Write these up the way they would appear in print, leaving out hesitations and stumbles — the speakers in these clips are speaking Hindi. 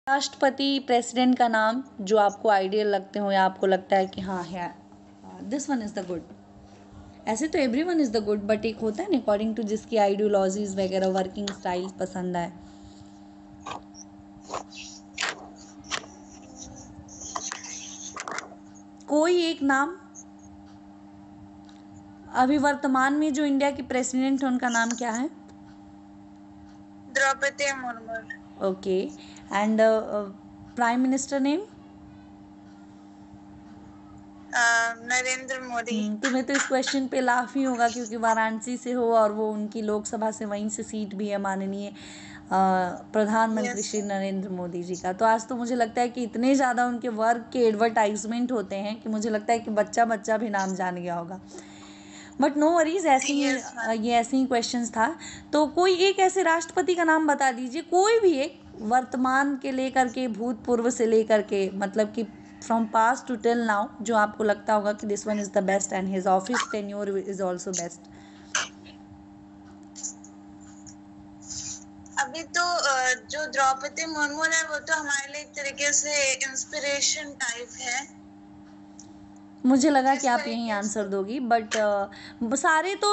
राष्ट्रपति प्रेसिडेंट का नाम जो आपको आइडियल लगते हो या आपको लगता है कि हाँ है this one is the good. ऐसे तो everyone is the good, but एक होता है ना अकॉर्डिंग टू जिसकी आइडियोलॉजीज वगैरह वर्किंग स्टाइल पसंद आए। कोई एक नाम अभी वर्तमान में जो इंडिया की प्रेसिडेंट है उनका नाम क्या है? Droupadi Murmu. Okay, and prime minister name? Narendra Modi. तुम्हें तो इस क्वेश्चन पे लाफ ही होगा क्योंकि वाराणसी से हो और वो उनकी लोकसभा से वहीं से सीट भी है माननीय प्रधानमंत्री Yes. श्री नरेंद्र मोदी जी का। तो आज तो मुझे लगता है कि इतने ज़्यादा उनके वर्क के एडवर्टाइजमेंट होते हैं कि मुझे लगता है कि बच्चा बच्चा भी नाम जान गया होगा। बट नो वरीज, ऐसे ही Yes, ma'am. ये ऐसे ही क्वेश्चंस था। तो कोई एक ऐसे राष्ट्रपति का नाम बता दीजिए, कोई भी एक, वर्तमान के लेकर के भूतपूर्व से लेकर के, मतलब कि from past to till now, जो आपको लगता होगा कि this one is the best and his office tenure is also best. अभी तो जो द्रौपदी मुर्मू है वो तो हमारे लिए एक तरीके से इंस्पिरेशन टाइप है। मुझे लगा जिस कि आप यही तरीके आंसर से दोगी, बट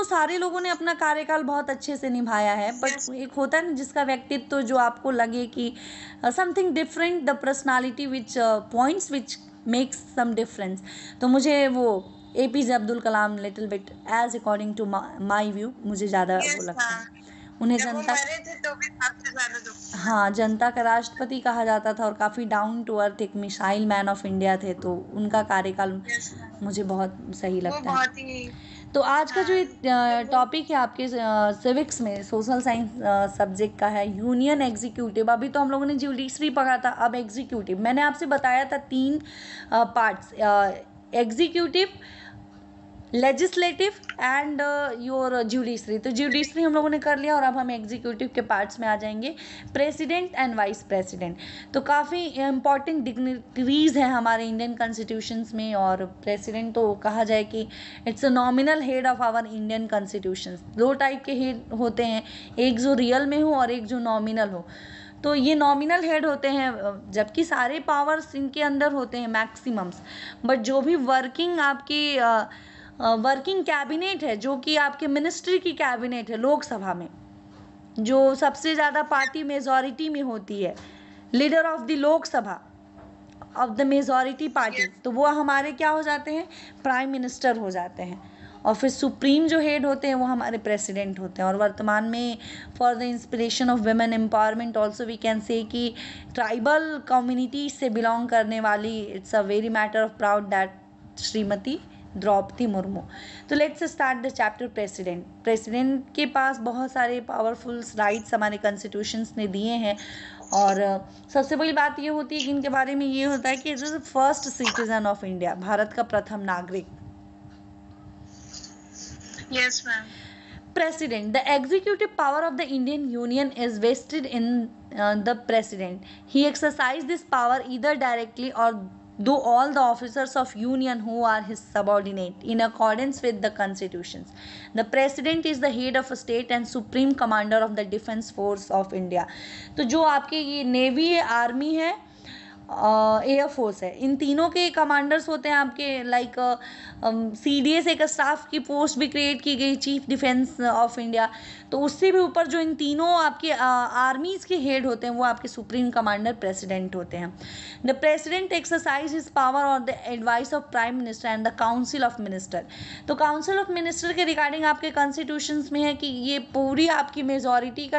सारे लोगों ने अपना कार्यकाल बहुत अच्छे से निभाया है, Yes. बट एक होता है ना जिसका व्यक्तित्व जो आपको लगे कि something different, the personality which points which makes some difference. तो मुझे वो APJ Abdul Kalam little bit as according to my view मुझे ज़्यादा वो Yes, लगता हाँ। है। उन्हें जब वो जनता, मरे थे तो भी सबसे ज्यादा दुख हुआ। हाँ, जनता का राष्ट्रपति कहा जाता था और काफ़ी डाउन टू अर्थ एक मिसाइल मैन ऑफ इंडिया थे, तो उनका कार्यकाल Yes, ma'am. मुझे बहुत सही वो लगता है। बहुत ही तो आज का जो जब वो टॉपिक है आपके सिविक्स में सोशल साइंस सब्जेक्ट का है यूनियन एग्जीक्यूटिव। अभी तो हम लोगों ने जुडिशरी पढ़ा था, अब एग्जीक्यूटिव। मैंने आपसे बताया था 3 parts, executive, legislative and your judiciary. तो जुडिशरी हम लोगों ने कर लिया और अब हम एग्जीक्यूटिव के पार्ट्स में आ जाएंगे, प्रेसिडेंट एंड वाइस प्रेसिडेंट। तो काफ़ी इंपॉर्टेंट डिग्निटरीज हैं हमारे इंडियन कॉन्स्टिट्यूशंस में, और प्रेसिडेंट तो कहा जाए कि it's a nominal head of our Indian constitutions. 2 type के हेड होते हैं, एक जो रियल में हो और एक जो नॉमिनल हो। तो ये नॉमिनल हेड होते हैं, जबकि सारे पावर्स इनके अंदर होते हैं मैक्सिमम्स, बट जो भी वर्किंग आपकी वर्किंग कैबिनेट है, जो कि आपके मिनिस्ट्री की कैबिनेट है लोकसभा में, जो सबसे ज़्यादा पार्टी मेजॉरिटी में होती है, leader of the Lok Sabha of the majority party, Yes. तो वो हमारे क्या हो जाते हैं, प्राइम मिनिस्टर हो जाते हैं। और फिर सुप्रीम जो हेड होते हैं वो हमारे प्रेसिडेंट होते हैं। और वर्तमान में for the inspiration of women empowerment also we can say कि ट्राइबल कम्युनिटी से बिलोंग करने वाली, it's a very matter of proud that Shrimati Draupadi Murmu. तो let's start the chapter president. President के पास बहुत सारे पावरफुल राइट्स हमारे कॉन्स्टिट्यूशंस ने दिए हैं, और सबसे बड़ी बात ये होती है कि इनके बारे में ये होता है कि it is first citizen of India, Bharat का प्रथम नागरिक। Yes, ma'am. President. The executive power of the Indian Union is vested in the President. He exercises this power either directly or through all the officers of Union who are his subordinate in accordance with the constitutions. The President is the head of a state and supreme commander of the defense force of India. तो जो आपके ये नेवी है, आर्मी है, एयरफोर्स है, इन तीनों के कमांडर्स होते हैं आपके, लाइक CDS एक स्टाफ की पोस्ट भी क्रिएट की गई, चीफ डिफेंस ऑफ इंडिया। तो उससे भी ऊपर जो इन तीनों आपके आर्मीज़ के हेड होते हैं वो आपके सुप्रीम कमांडर प्रेसिडेंट होते हैं। The president exercise his power और the advice of prime minister and the council of minister. तो काउंसिल ऑफ मिनिस्टर के रिगार्डिंग आपके कॉन्स्टिट्यूशंस में है कि ये पूरी आपकी मेजॉरिटी का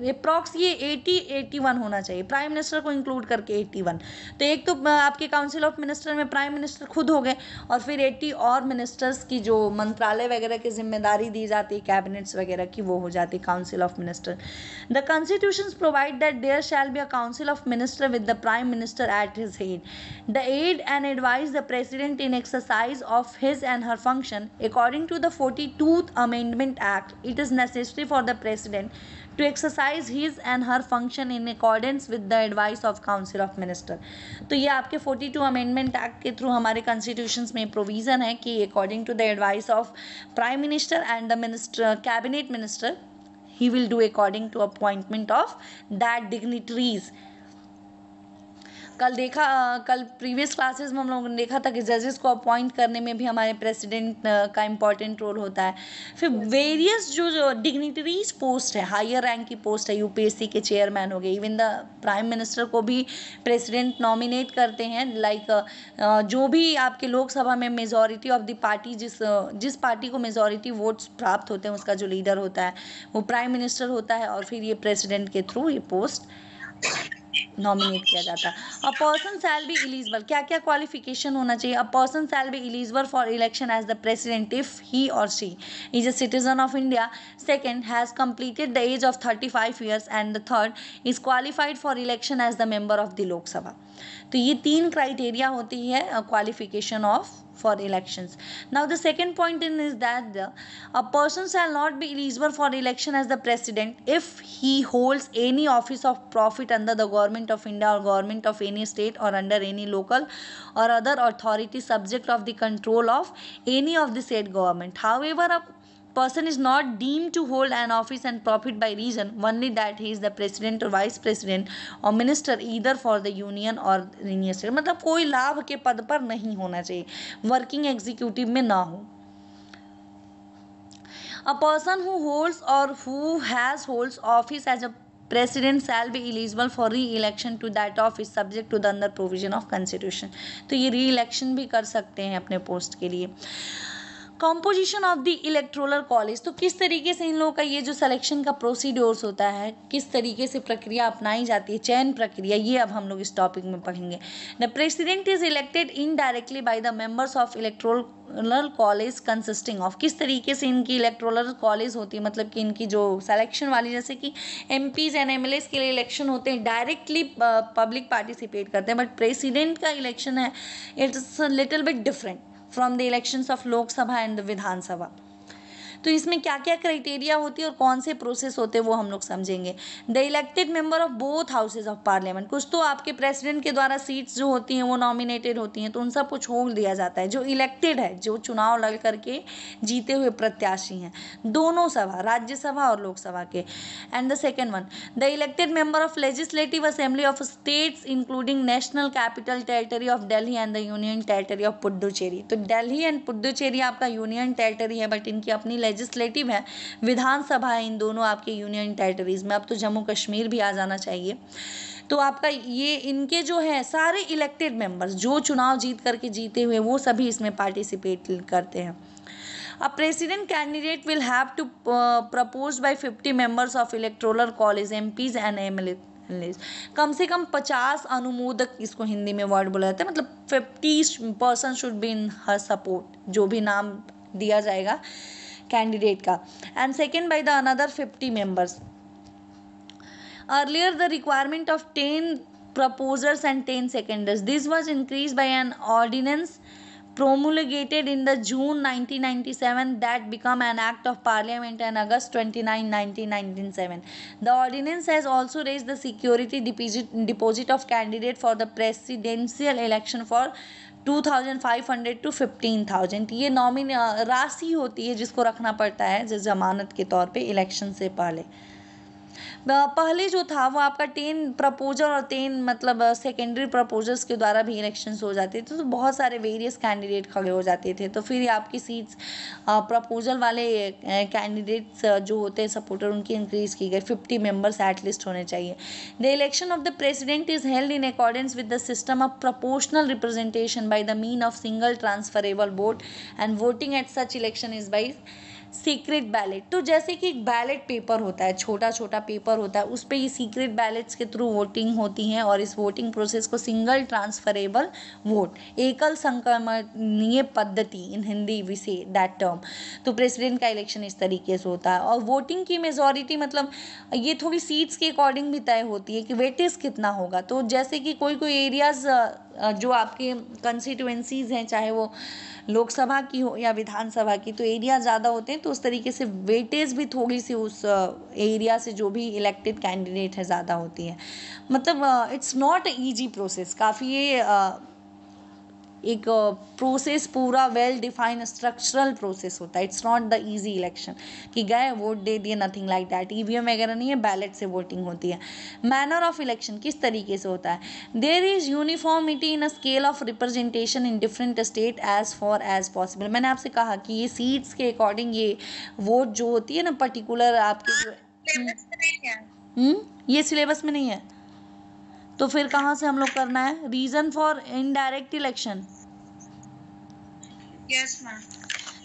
अप्रॉक्स ये 81 होना चाहिए, प्राइम मिनिस्टर को इंक्लूड करके 81। तो एक तो आपके काउंसिल ऑफ मिनिस्टर में प्राइम मिनिस्टर खुद हो गए, और फिर 80 और मिनिस्टर्स की जो मंत्रालय वगैरह की जिम्मेदारी दी जाती है, कैबिनेट्स वगैरह की, वो हो जाती है council of minister. The constitutions provide that there shall be a council of minister with the prime minister at his head. The aid and advise the president in exercise of his and her function according to the 42th amendment act. It is necessary for the president to exercise his and her function in accordance with the advice of council of minister। तो ये आपके 42 अमेंडमेंट एक्ट के थ्रू हमारे कॉन्स्टिट्यूशंस में प्रोविज़न है कि according to the advice of prime minister and the minister cabinet minister, he will do according to appointment of that dignitaries कल प्रीवियस क्लासेस में हम लोगों ने देखा था कि जजेस को अपॉइंट करने में भी हमारे प्रेसिडेंट का इम्पॉर्टेंट रोल होता है। फिर वेरियस जो डिग्निटरीज पोस्ट है, हायर रैंक की पोस्ट है, यूपीएससी के चेयरमैन हो गए, इवन द प्राइम मिनिस्टर को भी प्रेसिडेंट नॉमिनेट करते हैं। जो भी आपके लोकसभा में मेजॉरिटी ऑफ द पार्टी, जिस पार्टी को मेजॉरिटी वोट्स प्राप्त होते हैं उसका जो लीडर होता है वो प्राइम मिनिस्टर होता है, और फिर ये प्रेसिडेंट के थ्रू ये पोस्ट नॉमिनेट किया जाता है। A person shall be eligible, क्या क्या क्वालिफिकेशन होना चाहिए? A person shall be eligible for election as the president if he or she is a citizen of India, second has completed the age of 35 years, and the third is qualified for election as the member of the लोक सभा। तो ये 3 क्राइटेरिया होती है qualification of for elections. Now the second point is that a person shall not be eligible for election as the president if he holds any office of profit under the government of India or government of any state or under any local or other authority subject of the control of any of the state government. However, a person is not deemed to hold an office and profit by reason only that he is the president or vice president or minister either for the union or any state। मतलब कोई लाभ के पद पर नहीं होना चाहिए, वर्किंग एग्जीक्यूटिव में ना हो। A person who holds or who has holds office as a president shall be eligible for re-election to that office subject to the under provision of constitution। तो ये re-election भी कर सकते हैं अपने पोस्ट के लिए। Composition of the electoral college, तो किस तरीके से इन लोगों का ये जो सिलेक्शन का प्रोसीड्योर्स होता है, किस तरीके से प्रक्रिया अपनाई जाती है, चयन प्रक्रिया, ये अब हम लोग इस टॉपिक में पढ़ेंगे। The president is elected indirectly by the members of electoral college consisting of, किस तरीके से इनकी इलेक्टोरल कॉलेज होती है, मतलब कि इनकी जो सिलेक्शन वाली, जैसे कि एमपीज एंड एमएलएस के लिए इलेक्शन होते हैं, डायरेक्टली पब्लिक पार्टिसिपेट करते हैं, बट प्रेसिडेंट का इलेक्शन है it's little bit different from the elections of Lok Sabha and Vidhan Sabha. तो इसमें क्या क्या क्राइटेरिया होती है और कौन से प्रोसेस होते हैं वो हम लोग समझेंगे। The elected member of both houses of parliament, कुछ तो आपके प्रेसिडेंट के द्वारा सीट्स जो होती हैं वो नॉमिनेटेड होती हैं, तो उन सबको छोड़ दिया जाता है। जो इलेक्टेड है, जो चुनाव लड़ करके जीते हुए प्रत्याशी हैं, दोनों सभा, राज्यसभा और लोकसभा के। And the second one, the elected member of legislative assembly of states including national capital territory of Delhi and the union territory of Puducherry. तो दिल्ली एंड पुडुचेरी आपका यूनियन टेरिटरी है, बट इनकी अपनी लेजिस्लेटिव है, विधानसभा है, इन दोनों आपके यूनियन टेरिटरीज में। अब तो जम्मू कश्मीर भी आ जाना चाहिए। तो आपका ये इनके जो है सारे इलेक्टेड मेंबर्स जो चुनाव जीत करके जीते हुए, वो सभी इसमें पार्टिसिपेट करते हैं। A president candidate will have to proposed by 50 members of electoral college MPs and MLAs। कम से कम 50 अनुमोदक, इसको हिंदी में वर्ड बोला जाता है, मतलब 50% should be in her support, जो भी नाम दिया जाएगा कैंडिडेट का। And second by the another 50 members। Earlier the requirement of 10 proposers and 10 seconders, this was increased by an ordinance promulgated in the June 1997 that became an act of parliament on August 29, 1997. The ordinance has also raised the security deposit of candidate for the presidential election for 2500 to 15,000। ये राशि होती है जिसको रखना पड़ता है जमानत के तौर पे इलेक्शन से पहले जो था वो आपका 10 प्रपोजर और 10 मतलब सेकेंडरी प्रपोजर्स के द्वारा भी इलेक्शंस हो जाते थे, तो बहुत सारे वेरियस कैंडिडेट खड़े हो जाते थे। तो फिर आपकी सीट्स प्रपोजल वाले कैंडिडेट्स जो होते हैं सपोर्टर, उनकी इंक्रीज की गई, 50 members एटलीस्ट होने चाहिए। The election of the president is held in accordance with the system of proportional representation by the mean of single transferable vote and voting at such election is by secret ballot. तो जैसे कि एक बैलेट पेपर होता है, छोटा छोटा पेपर होता है, उस पर ये सीक्रेट बैलेट्स के थ्रू वोटिंग होती है, और इस वोटिंग प्रोसेस को सिंगल ट्रांसफरेबल वोट, एकल संक्रमणीय पद्धति in Hindi we say that term. तो प्रेसिडेंट का इलेक्शन इस तरीके से होता है। और वोटिंग की मेजॉरिटी मतलब ये थोड़ी सीट्स के अकॉर्डिंग भी तय होती है कि वेटेज कितना होगा। तो जैसे कि कोई कोई एरियाज जो आपके कंस्टिट्यूएंसीज हैं, चाहे वो लोकसभा की हो या विधानसभा की, तो एरिया ज़्यादा होते हैं, तो उस तरीके से वेटेज भी थोड़ी सी उस एरिया से जो भी इलेक्टेड कैंडिडेट है ज़्यादा होती है। मतलब इट्स नॉट ईजी प्रोसेस, काफ़ी ये एक प्रोसेस पूरा वेल डिफाइंड स्ट्रक्चरल प्रोसेस होता है. It's not the easy election कि गए वोट दे दिए, नथिंग लाइक दैट. ईवीएम वगैरह नहीं है, बैलेट से वोटिंग होती है. मैनर ऑफ इलेक्शन किस तरीके से होता है. There is uniformity in a scale of representation in different state as far as possible. मैंने आपसे कहा कि ये सीट्स के अकॉर्डिंग ये वोट जो होती है ना पर्टिकुलर आपके जो सिलेबस में नहीं है. ये सिलेबस में नहीं है तो फिर कहाँ से हम लोग करना है. Reason for indirect election. Yes ma'am.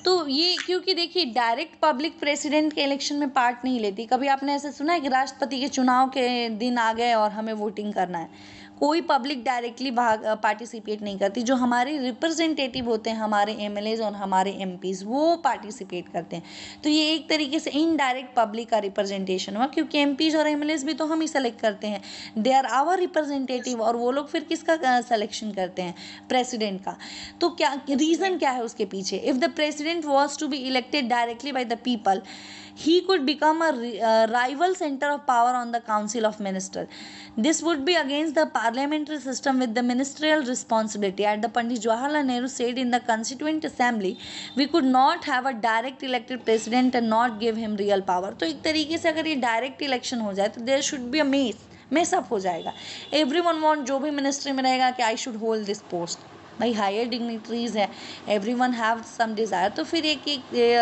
तो ये क्योंकि देखिए डायरेक्ट पब्लिक प्रेसिडेंट के इलेक्शन में पार्ट नहीं लेती. कभी आपने ऐसा सुना है कि राष्ट्रपति के चुनाव के दिन आ गए और हमें वोटिंग करना है. कोई पब्लिक डायरेक्टली पार्टिसिपेट नहीं करती. जो हमारे रिप्रेजेंटेटिव होते हैं, हमारे एमएलएज और हमारे एमपीज, वो पार्टिसिपेट करते हैं. तो ये एक तरीके से इनडायरेक्ट पब्लिक का रिप्रेजेंटेशन हुआ क्योंकि एमपीज और एमएलएज भी तो हम ही सेलेक्ट करते हैं. दे आर आवर रिप्रेजेंटेटिव और वो लोग फिर किसका सिलेक्शन करते हैं, प्रेसिडेंट का. तो क्या रीज़न क्या है उसके पीछे. If the president was to be elected directly by the people, he could become a rival center of power on the council of ministers. This would be against the parliamentary system with the ministerial responsibility. At the Pandit Jawaharlal Nehru said in the Constituent Assembly, we could not have a direct elected president and not give him real power. तो एक तरीके से अगर ये डायरेक्ट इलेक्शन हो जाए तो there should be a mess up हो जाएगा. एवरीवन वांट, जो भी मिनिस्ट्री में रहेगा कि I should hold this post. भाई हायर डिग्निटरीज है, एवरीवन हैव सम डिज़ायर. तो फिर एक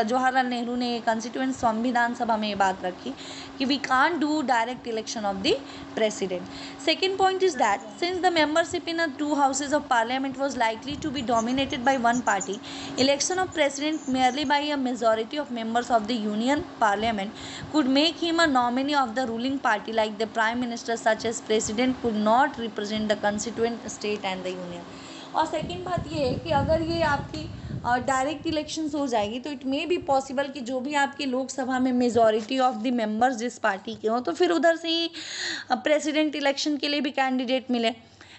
जवाहरलाल नेहरू ने कॉन्स्टिट्यूएंट संविधान सभा में ये बात रखी कि we can't do direct election of the president. Second point is that since the membership in two houses of parliament was likely to be dominated by one party, election of president merely by a majority of members of the union parliament could make him a nominee of the ruling party like the prime minister, such as president could not represent the constituent state and the union. और सेकंड बात ये है कि अगर ये आपकी डायरेक्ट इलेक्शंस हो जाएगी तो इट मे बी पॉसिबल कि जो भी आपकी लोकसभा में मेजॉरिटी ऑफ द मेंबर्स जिस पार्टी के हों तो फिर उधर से ही प्रेसिडेंट इलेक्शन के लिए भी कैंडिडेट मिले.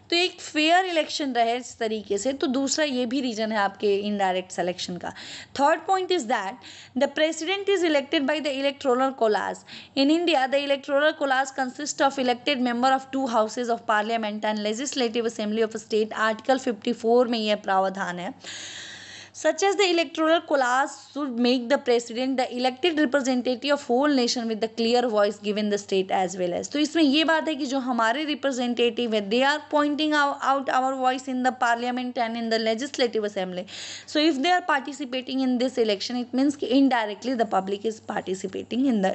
तो एक फेयर इलेक्शन रहे इस तरीके से. तो दूसरा ये भी रीज़न है आपके इनडायरेक्ट सिलेक्शन का. Third point is that the president is elected by the electoral collage. In India the electoral collage consist of elected member of to houses of parliament and legislative assembly of state. Article 54 में यह प्रावधान है. Such as the electoral college should make the president the elected representative of whole nation with the clear voice given the state as well as. तो इसमें ये बात है कि जो हमारे रिप्रेजेंटेटिव है they are pointing out our voice in the parliament and in the legislative assembly. So if they are participating in this election, it means कि indirectly the public is participating in the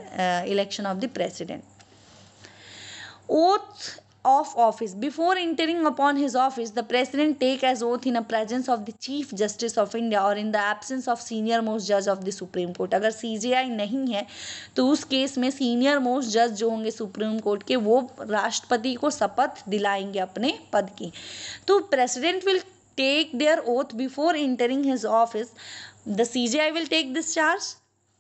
election of the president. Oath of office. Before entering upon his office, the president take as oath in the presence of the chief justice of India or in the absence of senior most judge of the supreme court. अगर CJI नहीं है तो उस केस में सीनियर मोस्ट जज जो होंगे सुप्रीम कोर्ट के वो राष्ट्रपति को शपथ दिलाएंगे अपने पद की. तो president will take their oath before entering his office. The CJI will take this charge.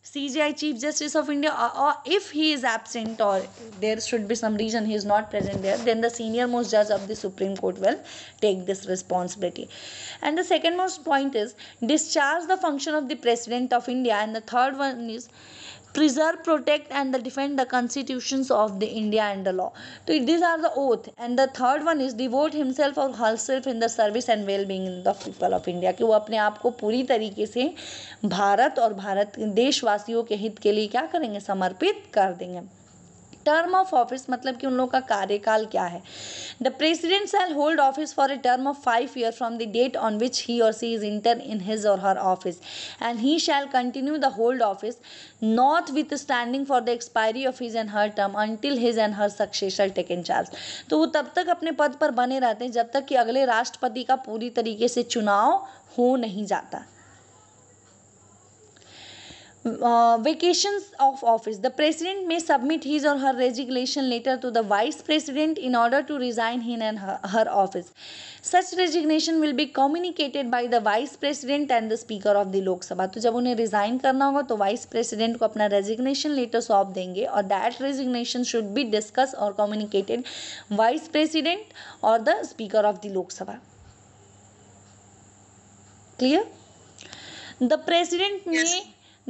CJI Chief Justice of India, or if he is absent or there should be some reason he is not present there, then the senior most judge of the Supreme Court will take this responsibility. And the second most point is discharge the function of the President of India, and the third one is preserve, protect and defend the constitutions of the India and the law. So these are the oath. And the third one is devote himself or herself in the service and well-being in the people of India. कि वो अपने आप को पूरी तरीके से भारत और भारत देशवासियों के हित के लिए क्या करेंगे, समर्पित कर देंगे. टर्म ऑफ ऑफिस मतलब कि उन लोगों का कार्यकाल क्या है. The president shall hold office for a term of 5 years from the date on which he or she is enter in his or her office and he shall continue the hold office notwithstanding for the expiry of his and her term until his and her successor taken charge. तो वो तब तक अपने पद पर बने रहते हैं जब तक कि अगले राष्ट्रपति का पूरी तरीके से चुनाव हो नहीं जाता. Vacations of office. The president may submit his or her resignation letter to the vice president in order to resign his and her office. Such resignation will be communicated by the vice president and the speaker of the Lok Sabha. तो जब उन्हें रिजाइन करना होगा तो वाइस प्रेसिडेंट को अपना रेजिग्नेशन लेटर सौंप देंगे और that resignation should be discuss और communicated vice president or the speaker of the लोक सभा. Clear. The president may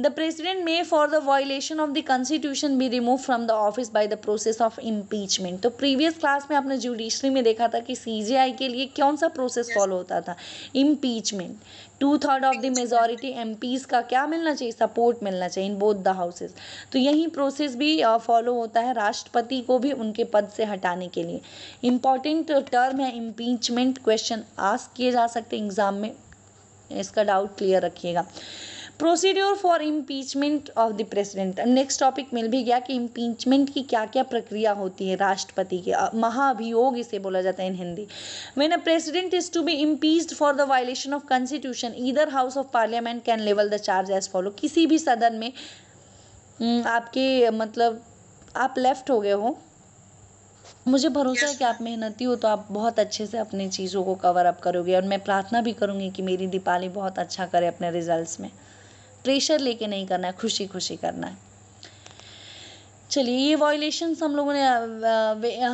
The president may for the violation of the constitution be removed from the office by the process of impeachment. तो प्रीवियस क्लास में आपने जुडिशरी में देखा था कि सीजीआई के लिए कौन सा प्रोसेस फॉलो होता था, impeachment. 2/3 of the majority MPs का क्या मिलना चाहिए, सपोर्ट मिलना चाहिए इन बोथ द हाउसेज. तो यही प्रोसेस भी फॉलो होता है राष्ट्रपति को भी उनके पद से हटाने के लिए. इंपॉर्टेंट टर्म है इम्पीचमेंट, क्वेश्चन आस्क किए जा सकते हैं एग्जाम में, इसका डाउट क्लियर रखिएगा. Procedure for impeachment of the president. Next topic मिल भी गया कि इम्पीचमेंट की क्या क्या प्रक्रिया होती है राष्ट्रपति के, महाभियोग इसे बोला जाता है in Hindi. When a president is to be impeached for the violation of constitution, either house of parliament can level the charge as follow. किसी भी सदन में आपके मतलब आप लेफ्ट हो गए हो, मुझे भरोसा है कि आप मेहनती हो, तो आप बहुत अच्छे से अपनी चीज़ों को कवर अप करोगे. और मैं प्रार्थना भी करूँगी कि मेरी दीपाली बहुत अच्छा करे अपने रिजल्ट्स में. प्रेशर लेके नहीं करना है, खुशी खुशी करना है. चलिए, ये वॉयलेशंस हम लोगों ने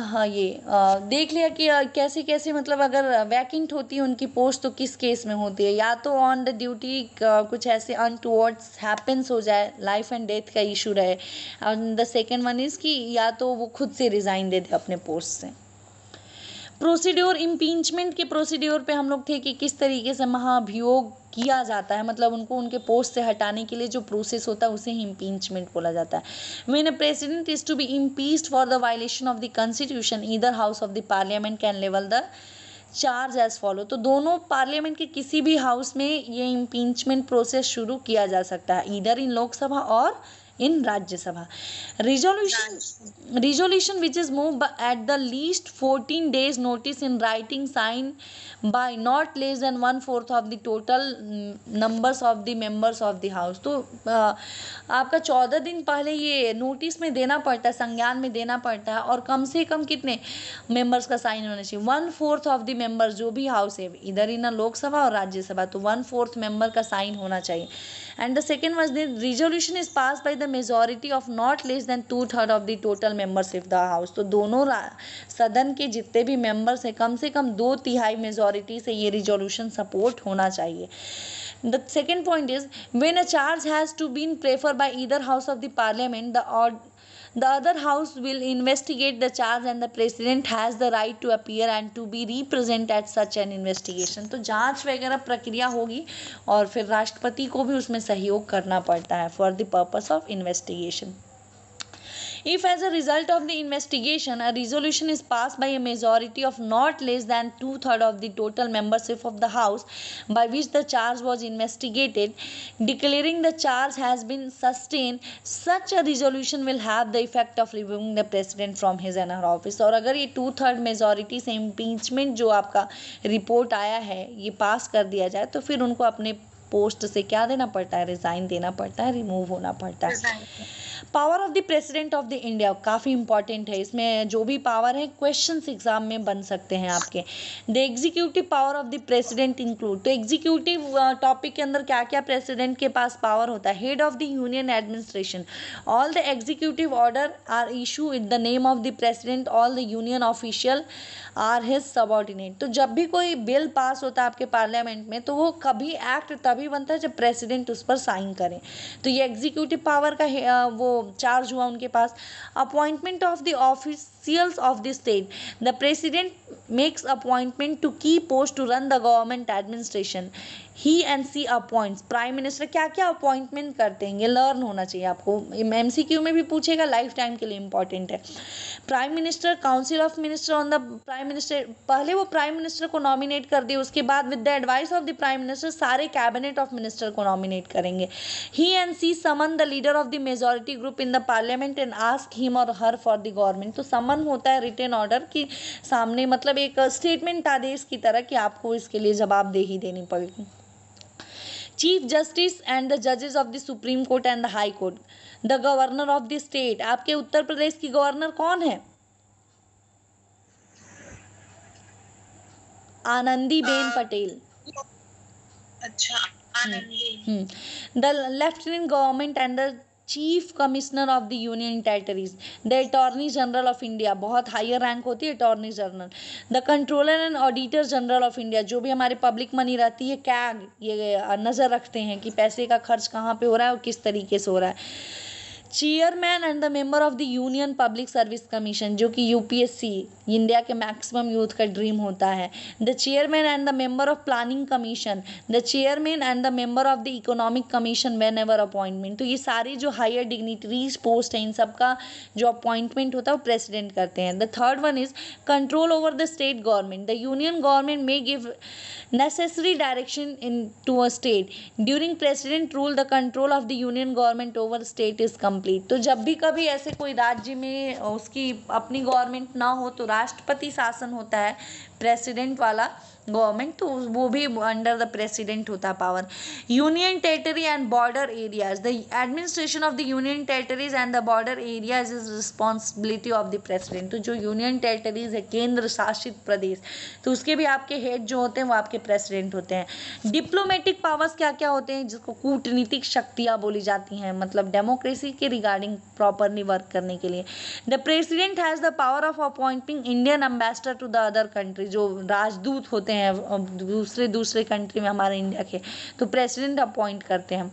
हाँ ये देख लिया कि कैसे कैसे मतलब अगर वैकेंट होती है उनकी पोस्ट तो किस केस में होती है. या तो ऑन द ड्यूटी कुछ ऐसे अनटुवर्ड्स हैपेंस हो जाए, लाइफ एंड डेथ का इशू रहे. और द सेकेंड वन इज़ कि या तो वो खुद से रिज़ाइन दे दे अपने पोस्ट से. प्रोसीड्योर, इम्पीचमेंट के प्रोसीड्योर पे हम लोग थे कि किस तरीके से महाभियोग किया जाता है, मतलब उनको उनके पोस्ट से हटाने के लिए जो प्रोसेस होता है उसे ही इम्पीचमेंट बोला जाता है. When a president is to be impeached for the violation of the constitution, either house of the parliament can level the charge as follow. तो दोनों पार्लियामेंट के किसी भी हाउस में ये इम्पीचमेंट प्रोसेस शुरू किया जा सकता है, ईदर इन लोकसभा और in Rajya Sabha. Resolution which is moved at the least 14 days notice in writing signed by not less than 1/4 of the total numbers of the members of the house. तो आपका 14 दिन पहले ये नोटिस में देना पड़ता है, संज्ञान में देना पड़ता है, और कम से कम कितने मेंबर्स का साइन होना चाहिए, 1/4 ऑफ द मेंबर्स जो भी हाउस है इधर इन लोकसभा और राज्यसभा, तो 1/4 मेंबर का साइन होना चाहिए. And the second was the resolution is passed by the majority of not less than 2/3 of the total membership of the house. तो दोनों सदन के जितने भी मेंबर्स हैं कम से कम 2/3 मेजोरिटी से ये रिजोल्यूशन सपोर्ट होना चाहिए. The second point is when a charge has to be preferred by either house of the parliament, the other house will investigate the charge and the president has the right to appear and to be represent at such an investigation. तो जांच वगैरह प्रक्रिया होगी और फिर राष्ट्रपति को भी उसमें सहयोग करना पड़ता है for the purpose of investigation. If as a result of the investigation a resolution is passed by a majority of not less than 2/3 of the total membership of the house by which the charge was investigated, declaring the charge has been sustained, such a resolution will have the effect of removing the president from his or her office. और अगर ये 2/3 मेजोरिटी से इम्पीचमेंट जो आपका रिपोर्ट आया है ये पास कर दिया जाए तो फिर उनको अपने पोस्ट से क्या देना पड़ता है, रिजाइन देना पड़ता है, रिमूव होना पड़ता है. Power of the president of the India काफ़ी इंपॉर्टेंट है, इसमें जो भी पावर है क्वेश्चंस एग्जाम में बन सकते हैं आपके. The executive power of the president include, तो एग्जीक्यूटिव टॉपिक के अंदर क्या क्या प्रेसिडेंट के पास पावर होता है. Head of the union administration, all the executive order are issue in the name of the president, all the union official are his subordinate. तो जब भी कोई बिल पास होता है आपके पार्लियामेंट में तो वो कभी एक्ट तभी बनता है जब प्रेसिडेंट उस पर साइन करें. तो ये एग्जीक्यूटिव पावर का वो चार्ज हुआ उनके पास. Appointment of the officials of the state, the president makes appointment to key post to run the government administration. He and she appoints, prime minister क्या क्या अपॉइंटमेंट करते हैं ये लर्न होना चाहिए आपको, एमसीक्यू में भी पूछेगा, लाइफ टाइम के लिए इंपॉर्टेंट है. Prime minister, council of minister on the prime minister, पहले वो प्राइम मिनिस्टर को नॉमिनेट कर दिए, उसके बाद with the advice of the prime minister सारे कैबिनेट ऑफ मिनिस्टर को नॉमिनेट करेंगे. He and she summon the leader of the majority group in the parliament and ask him or her for the government. तो समन होता है रिटन ऑर्डर की सामने, मतलब एक स्टेटमेंट आदेश की तरह कि आपको इसके लिए जवाबदेही देनी पड़ेगी. चीफ जस्टिस एंड द जजेस of the supreme court and the high court, the governor of the state. आपके उत्तर प्रदेश की गवर्नर कौन है? आनंदी बेन पटेल. अच्छा, Anandi. The lieutenant government and the chief commissioner of the union territories, the attorney general of India, बहुत हायर रैंक होती है attorney general, the controller and auditor general of India, जो भी हमारे पब्लिक मनी रहती है कैग, ये नज़र रखते हैं कि पैसे का खर्च कहाँ पे हो रहा है और किस तरीके से हो रहा है। Chairman and the member of the union public service commission, जो कि यूपीएससी इंडिया के मैक्सिमम यूथ का ड्रीम होता है। The chairman and the member of planning commission, the chairman and the member of the economic commission when ever appointment. तो ये सारी जो हायर डिग्निटरीज पोस्ट हैं इन सबका जो अपॉइंटमेंट होता है वो प्रेसिडेंट करते हैं। The third one is control over the state government, the union government may give necessary direction in to a state during president rule, the control of the union government over state is complete। तो जब भी कभी ऐसे कोई राज्य में उसकी अपनी गवर्नमेंट ना हो तो राष्ट्रपति शासन होता है प्रेसिडेंट वाला गवर्नमेंट, तो वो भी अंडर द प्रेसिडेंट होता है power. Union territory and border areas, the administration of the union territories and the border areas is responsibility of the president. तो जो यूनियन टेरिटरीज है केंद्र शासित प्रदेश, तो उसके भी आपके हेड जो होते हैं वो आपके प्रेसिडेंट होते हैं। डिप्लोमेटिक पावर्स क्या क्या होते हैं, जिसको कूटनीतिक शक्तियाँ बोली जाती हैं, मतलब डेमोक्रेसी के रिगार्डिंग प्रॉपरली वर्क करने के लिए। The president has the power of appointing Indian ambassador to the other country, जो राजदूत होते हैं दूसरे कंट्री में हमारे इंडिया के, तो प्रेसिडेंट अपॉइंट करते हैं।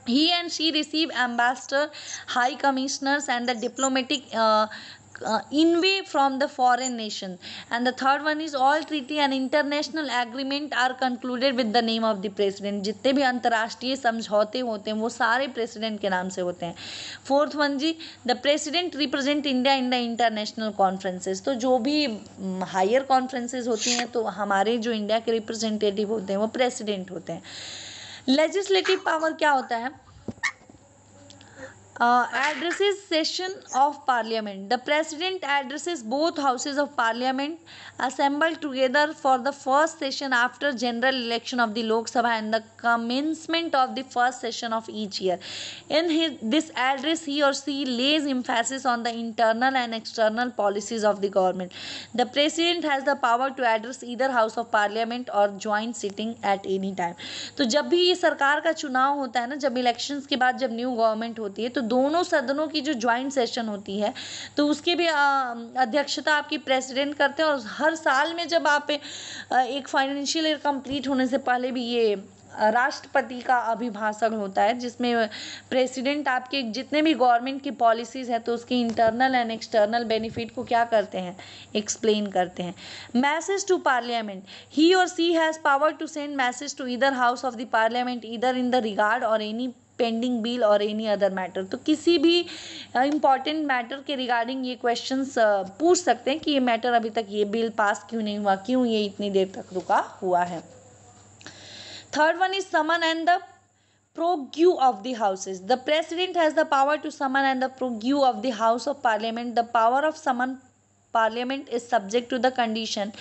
He and she receive ambassador, high commissioners and the diplomatic envoy from the foreign nation। And the third one is all treaty and international agreement are concluded with the name of the president। जितने भी अंतर्राष्ट्रीय समझौते होते हैं वो सारे प्रेसिडेंट के नाम से होते हैं। फोर्थ वन जी, the president represent India in the international conferences. तो जो भी हायर कॉन्फ्रेंसेस होती हैं तो हमारे जो इंडिया के रिप्रेजेंटेटिव होते हैं वो प्रेसिडेंट होते हैं। लेजिस्लेटिव पावर क्या होता है, addresses session of parliament, the president addresses both houses of parliament assembled together for the first session after general election of the Lok Sabha and the commencement of the first session of each year। In this address he or she lays emphasis on the internal and external policies of the government। the president has the power to address either house of parliament or joint sitting at any time। तो जब भी ये सरकार का चुनाव होता है ना, जब इलेक्शंस के बाद जब न्यू गवर्नमेंट होती है तो दोनों सदनों की जो ज्वाइंट सेशन होती है तो उसके भी अध्यक्षता आपकी प्रेसिडेंट करते हैं। और हर साल में जब आप एक फाइनेंशियल ईयर कंप्लीट होने से पहले भी ये राष्ट्रपति का अभिभाषण होता है, जिसमें प्रेसिडेंट आपके जितने भी गवर्नमेंट की पॉलिसीज़ है तो उसके इंटरनल एंड एक्सटर्नल बेनिफिट को क्या करते हैं, एक्सप्लेन करते हैं। Message to parliament, he or she has power to send message to either house of the parliament either in the regard or any pending bill or any other matter. तो किसी भी इम्पॉर्टेंट मैटर के रिगार्डिंग ये क्वेश्चंस पूछ सकते हैं कि ये मैटर अभी तक ये बिल पास क्यों नहीं हुआ, क्यों ये इतनी देर तक रुका हुआ है। Third one is someone and the prorogue of the houses, the president has the power to summon and the prorogue of the house of parliament। the power of summon parliament is subject to the condition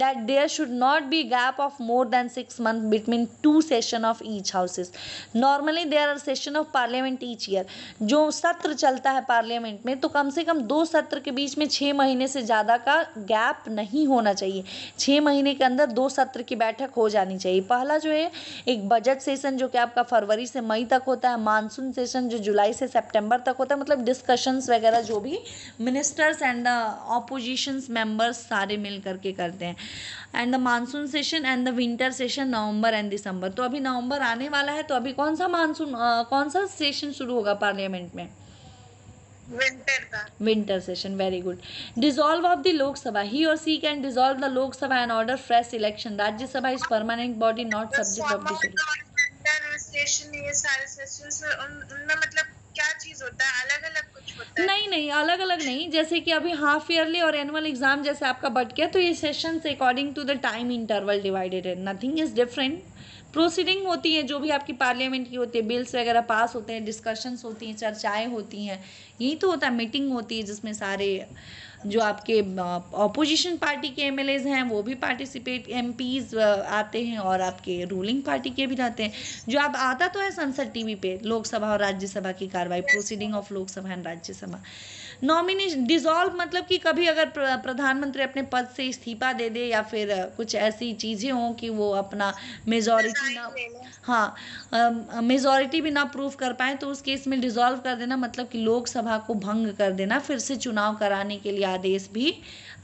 that there should not be gap of more than 6 months between two session of each houses। normally there are session of parliament each year। जो सत्र चलता है पार्लियामेंट में तो कम से कम 2 सत्र के बीच में 6 महीने से ज़्यादा का गैप नहीं होना चाहिए। 6 महीने के अंदर 2 सत्र की बैठक हो जानी चाहिए। पहला जो है एक बजट सेशन जो कि आपका फरवरी से मई तक होता है, मानसून सेशन जो जुलाई से सितंबर तक होता है, मतलब डिस्कशंस वगैरह जो भी ministers and the oppositions members सारे मिल करके करते हैं। And the monsoon session and the winter session November and December. तो अभी नवंबर आने वाला है तो अभी कौन सा सेशन शुरू होगा पार्लियामेंट में, winter session. Very good. Dissolve of the Lok Sabha, he or she can dissolve the Lok Sabha and order fresh election. Rajya Sabha is permanent body not subject of session. ये सारे सेशंस उनमें मतलब क्या चीज होता है, अलग अलग कुछ होता है? नहीं अलग अलग नहीं, जैसे कि अभी हाफ ईयरली और एनुअल एग्जाम जैसे आपका बट गया तो ये session according to the time interval divided है, नथिंग इज डिफरेंट। प्रोसीडिंग होती है जो भी आपकी पार्लियामेंट की होती है, बिल्स वगैरह पास होते हैं, डिस्कशंस होती हैं, चर्चाएं होती हैं, यही तो होता है। मीटिंग होती है जिसमें सारे जो आपके ऑपोजिशन पार्टी के एमएलएज हैं वो भी पार्टिसिपेट, एमपीज आते हैं और आपके रूलिंग पार्टी के भी रहते हैं। जो अब आता तो है संसद टीवी पे लोकसभा और राज्यसभा की कार्रवाई, proceeding of Lok Sabha and Rajya Sabha. Nomination dissolve मतलब कि कभी अगर प्रधानमंत्री अपने पद से इस्तीफा दे दे या फिर कुछ ऐसी चीज़ें हों कि वो अपना मेजॉरिटी ना, रिजाइन ले लें। हाँ, मेजॉरिटी भी ना प्रूव कर पाए, तो उस केस में डिसॉल्व कर देना मतलब कि लोकसभा को भंग कर देना, फिर से चुनाव कराने के लिए आदेश भी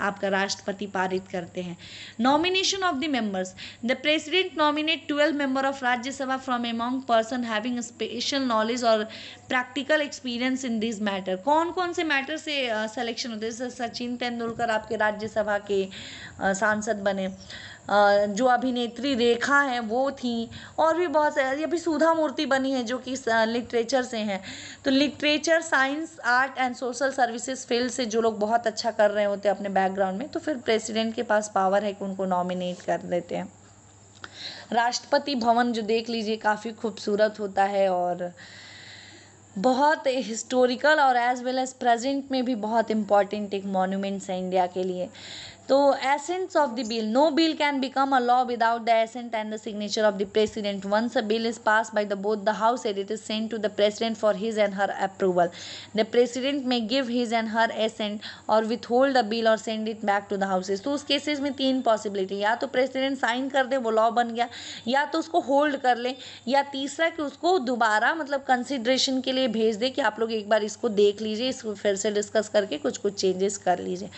आपका राष्ट्रपति पारित करते हैं। Nomination of the members, the president nominate 12 member of Rajya Sabha from among person having special knowledge or practical experience in this matter. कौन कौन से मैटर से सिलेक्शन होते हैं? जैसे सचिन तेंदुलकर आपके राज्यसभा के सांसद बने, जो अभिनेत्री रेखा हैं वो थी, और भी बहुत सारे, अभी सुधा मूर्ति बनी है जो कि लिटरेचर से हैं। तो literature, science, art and social services field से जो लोग बहुत अच्छा कर रहे होते हैं अपने बैकग्राउंड में, तो फिर प्रेसिडेंट के पास पावर है कि उनको नॉमिनेट कर देते हैं। राष्ट्रपति भवन जो देख लीजिए काफ़ी खूबसूरत होता है और बहुत हिस्टोरिकल और एज वेल एज प्रेजेंट में भी बहुत इंपॉर्टेंट एक मॉन्यूमेंट्स है इंडिया के लिए। तो essence of the bill, no bill can become a law without the assent and the signature of the president. Once a bill is pass by the both the house it is sent to the president for his and her approval. The president may give his and her assent or withhold a bill or send it back to the houses. तो उस केसेस में तीन पॉसिबिलिटी, या तो प्रेसिडेंट साइन कर दे वो लॉ बन गया, या तो उसको होल्ड कर ले, या तीसरा कि उसको दोबारा मतलब कंसिडरेशन के लिए भेज दे कि आप लोग एक बार इसको देख लीजिए, इसको फिर से डिस्कस करके कुछ कुछ चेंजेस कर लीजिए।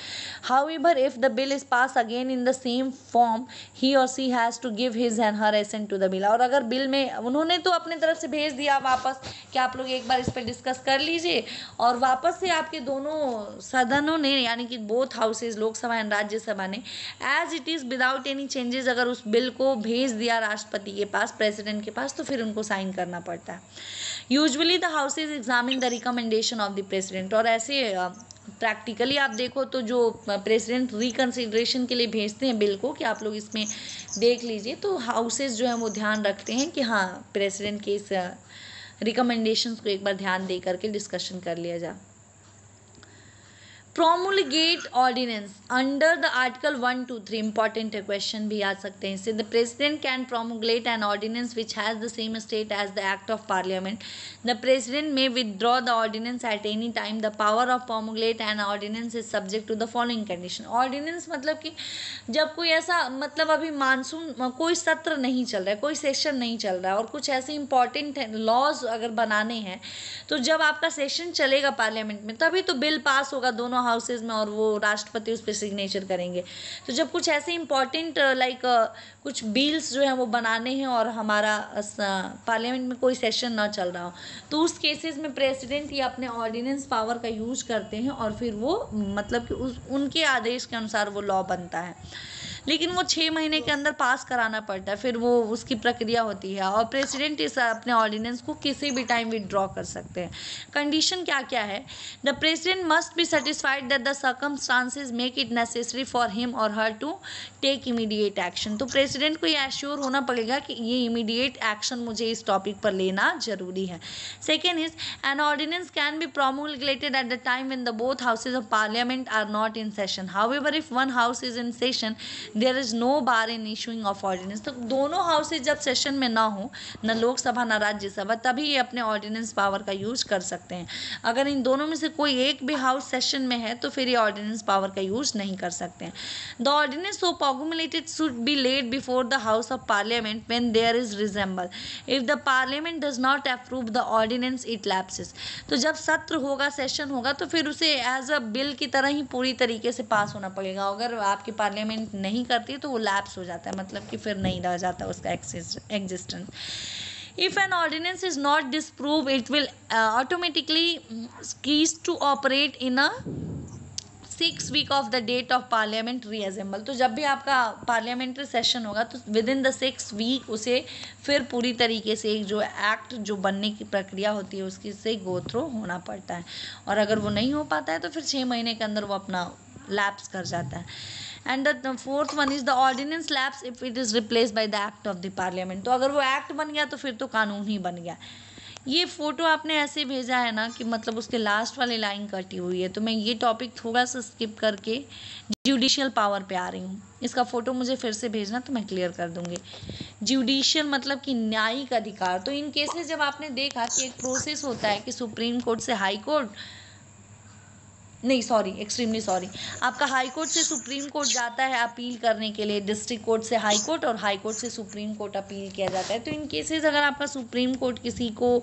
However if the bill is pass again in the same form he or she has to give his and her assent to the bill. और अगर बिल में उन्होंने तो अपने तरफ से भेज दिया वापस कि आप लोग एक बार इस पर डिस्कस कर लीजिए, और वापस से आपके दोनों सदनों ने यानी कि both houses Lok Sabha and Rajya Sabha ने as it is without any changes अगर उस बिल को भेज दिया राष्ट्रपति के पास, प्रेसिडेंट के पास, तो फिर उनको साइन करना पड़ता है। Usually the houses examine the recommendation of the president. और ऐसे प्रैक्टिकली आप देखो तो जो प्रेसिडेंट रिकन्सिडरेशन के लिए भेजते हैं बिल को कि आप लोग इसमें देख लीजिए, तो हाउसेज जो है वो ध्यान रखते हैं कि हाँ प्रेसिडेंट के इस रिकमेंडेशंस को एक बार ध्यान दे करके डिस्कशन कर लिया जाए। Promulgate ordinance under the article 1, 2, 3 important question भी आ सकते हैं इससे। The president can promulgate an ordinance which has the same state as the act of parliament. The president may withdraw the ordinance at any time. The power of promulgate an ordinance is subject to the following condition. Ordinance मतलब कि जब कोई ऐसा मतलब अभी मानसून कोई सत्र नहीं चल रहा है, कोई सेशन नहीं चल रहा है और कुछ ऐसे इंपॉर्टेंट लॉज अगर बनाने हैं, तो जब आपका सेशन चलेगा पार्लियामेंट में तभी तो बिल पास होगा दोनों हाउसेज में और वो राष्ट्रपति उस पर सिग्नेचर करेंगे। तो जब कुछ ऐसे इंपॉर्टेंट कुछ बिल्स जो हैं वो बनाने हैं और हमारा पार्लियामेंट में कोई सेशन ना चल रहा हो, तो उस केसेस में प्रेसिडेंट ये अपने ऑर्डिनेंस पावर का यूज करते हैं और फिर वो मतलब कि उनके आदेश के अनुसार वो लॉ बनता है। लेकिन वो 6 महीने के अंदर पास कराना पड़ता है, फिर वो उसकी प्रक्रिया होती है और प्रेसिडेंट इस अपने ऑर्डिनेंस को किसी भी टाइम विदड्रॉ कर सकते हैं। कंडीशन क्या क्या है? The president must be satisfied that the circumstances make it necessary for him or her to take immediate action. तो प्रेसिडेंट को ये एश्योर होना पड़ेगा कि ये इमीडिएट एक्शन मुझे इस टॉपिक पर लेना जरूरी है। Second is an ordinance can be promulgated at the time when the both houses of Parliament are not in session. However if one house is in session there is no bar in issuing of ordinance. तो दोनों हाउसेज जब सेशन में ना हो, न लोकसभा न राज्यसभा, तभी ये अपने ऑर्डिनेंस पावर का यूज कर सकते हैं। अगर इन दोनों में से कोई एक भी हाउस सेशन में है तो फिर ये ऑर्डिनेंस पावर का यूज नहीं कर सकते हैं। The ordinance so promulgated should be laid before the house of parliament when there is reassemble. If the parliament does not approve the ordinance it lapses. तो जब सत्र होगा, सेशन होगा, तो फिर उसे एज अ बिल की तरह ही पूरी तरीके से पास होना पड़ेगा। अगर आपकी पार्लियामेंट नहीं करती तो वो लैप्स हो जाता है, मतलब कि फिर नहीं रह जाता उसका existence. If an ordinance is not disproved, it will automatically cease to operate in a 6 week of the date of parliament reassemble। तो जब भी आपका पार्लियामेंट्री सेशन होगा तो विद इन द 6 वीक उसे फिर पूरी तरीके से एक जो एक्ट जो बनने की प्रक्रिया होती है उसकी से गो थ्रू होना पड़ता है, और अगर वो नहीं हो पाता है तो फिर 6 महीने के अंदर वो अपना लैप्स कर जाता है। And the fourth one is the ordinance lapse if it is replace by the act of the Parliament. तो अगर वो एक्ट बन गया तो फिर तो कानून ही बन गया। ये फोटो आपने ऐसे भेजा है ना कि मतलब उसके लास्ट वाली लाइन कटी हुई है, तो मैं ये टॉपिक थोड़ा सा स्किप करके जुडिशियल पावर पे आ रही हूँ। इसका फोटो मुझे फिर से भेजना तो मैं क्लियर कर दूंगी। जुडिशियल मतलब कि न्यायिक अधिकार। तो इन केसेस जब आपने देखा कि एक प्रोसेस होता है कि सुप्रीम कोर्ट से हाई कोर्ट नहीं सॉरी, एक्सट्रीमली सॉरी, आपका हाई कोर्ट से सुप्रीम कोर्ट जाता है अपील करने के लिए, डिस्ट्रिक्ट कोर्ट से हाई कोर्ट और हाई कोर्ट से सुप्रीम कोर्ट अपील किया जाता है। तो इन केसेस अगर आपका सुप्रीम कोर्ट किसी को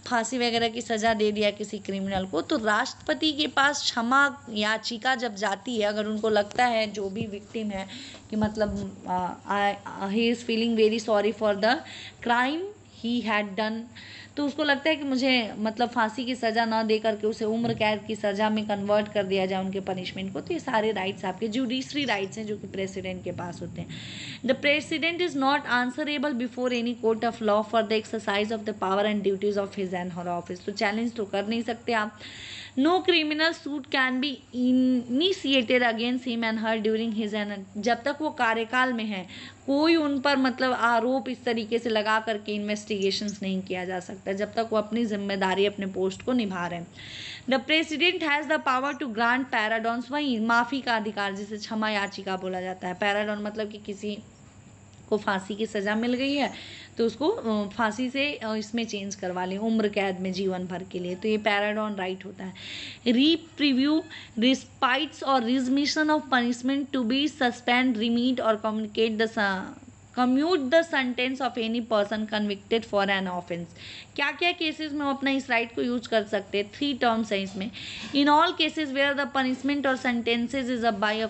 फांसी वगैरह की सज़ा दे दिया किसी क्रिमिनल को, तो राष्ट्रपति के पास क्षमा याचिका जब जाती है, अगर उनको लगता है जो भी विक्टिम है कि मतलब he is feeling very sorry for the crime he had done, तो उसको लगता है कि मुझे मतलब फांसी की सज़ा ना दे करके उसे उम्र कैद की सज़ा में कन्वर्ट कर दिया जाए उनके पनिशमेंट को। तो ये सारे राइट्स आपके जुडिशरी राइट्स हैं जो कि प्रेसिडेंट के पास होते हैं। The president is not answerable before any court of law for the exercise of the power and duties of his and her office. तो चैलेंज तो कर नहीं सकते आप। No criminal suit can be initiated against him and her during his and, जब तक वो कार्यकाल में है कोई उन पर मतलब आरोप इस तरीके से लगा करके इन्वेस्टिगेशंस नहीं किया जा सकता जब तक वो अपनी जिम्मेदारी अपने पोस्ट को निभा रहे हैं। The president has the power to grant pardons, वहीं माफ़ी का अधिकार जिसे क्षमा याचिका बोला जाता है। पैराडॉन मतलब कि किसी को फांसी की सज़ा मिल गई है तो उसको फांसी से इसमें चेंज करवा लें उम्र कैद में जीवन भर के लिए, तो ये पैराडॉन राइट होता है। Reprieves, respites or remission of punishment to be suspend, remit or commute the sentence of any person convicted for an offence. क्या क्या केसेस में हम अपना इस राइट को यूज कर सकते हैं? 3 टर्म्स हैं इसमें। In all cases where the punishment or sentences is अब by a